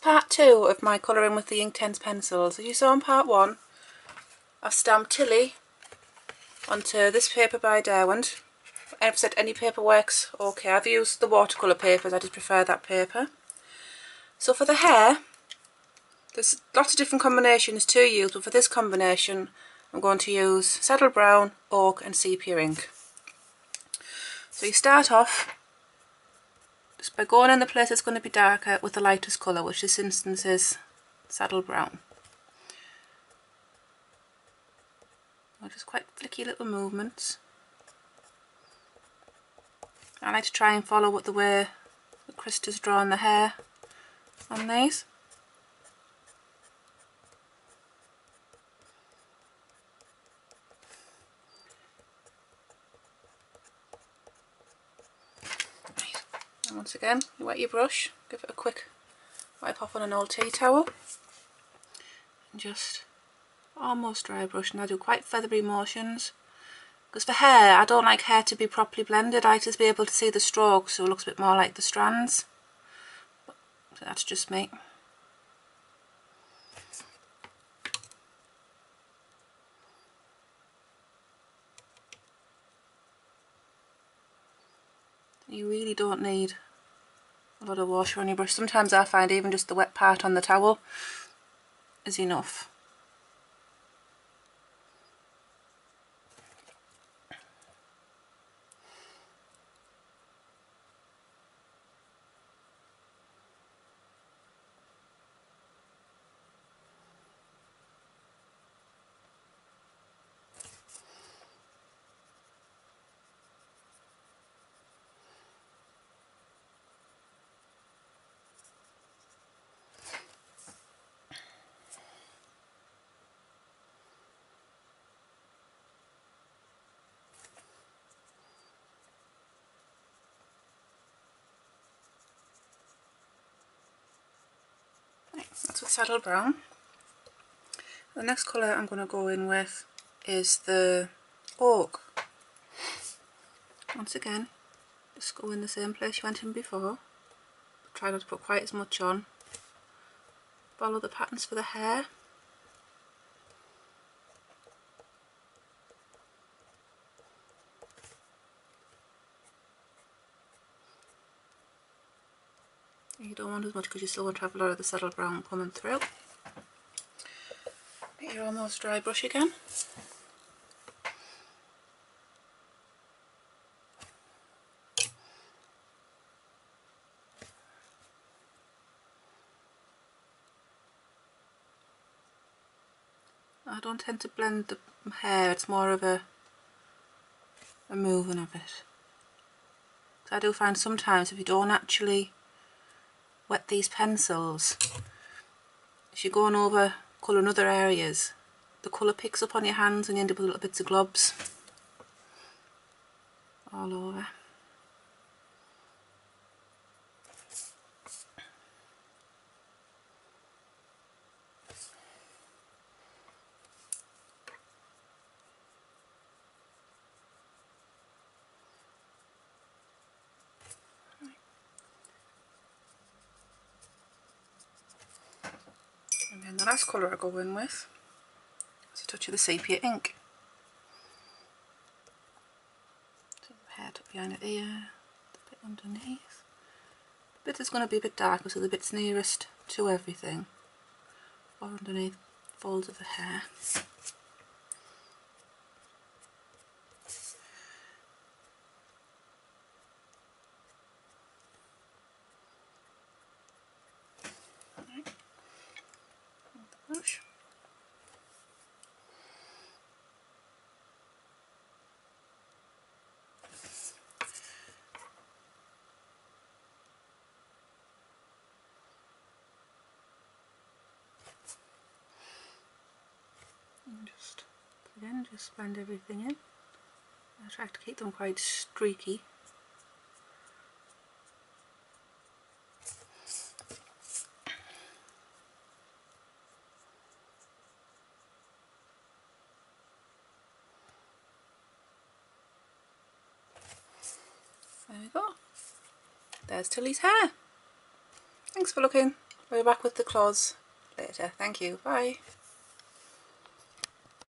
Part 2 of my colouring with the Inktense pencils. As you saw in part 1, I've stamped Tilly onto this paper by Derwent. I've said any paper works okay. I've used the watercolour papers, I just prefer that paper. So for the hair, there's lots of different combinations to use, but for this combination I'm going to use saddle brown, oak and sepia ink. So you start off just by going in the place that's going to be darker with the lightest colour, which this instance is saddle brown. Just quite flicky little movements. I like to try and follow what the way that Krista's drawn the hair on these. And once again, you wet your brush, give it a quick wipe off on an old tea towel, and just almost dry brush. And I do quite feathery motions, because for hair, I don't like hair to be properly blended. I like to be able to see the strokes, so it looks a bit more like the strands. So that's just me. You really don't need a lot of water on your brush. Sometimes I find even just the wet part on the towel is enough. That's with saddle brown. The next colour I'm going to go in with is the oak. Once again, just go in the same place you went in before. Try not to put quite as much on. Follow the patterns for the hair. You don't want as much because you still want to have a lot of the saddle brown coming through. Get your almost dry brush again. I don't tend to blend the hair, it's more of a moving of it. So I do find sometimes if you don't actually wet these pencils, if you're going over colour in other areas, the colour picks up on your hands and you end up with little bits of globs all over. And then the last colour I go in with is a touch of the sepia ink. So the hair tucked behind the ear, the bit underneath. The bit that's going to be a bit darker, so the bit's nearest to everything, or underneath folds of the hair. Right. The brush. And just again, just blend everything in. I try to keep them quite streaky. There we go. There's Tilly's hair. Thanks for looking. We'll be back with the claws later. Thank you. Bye.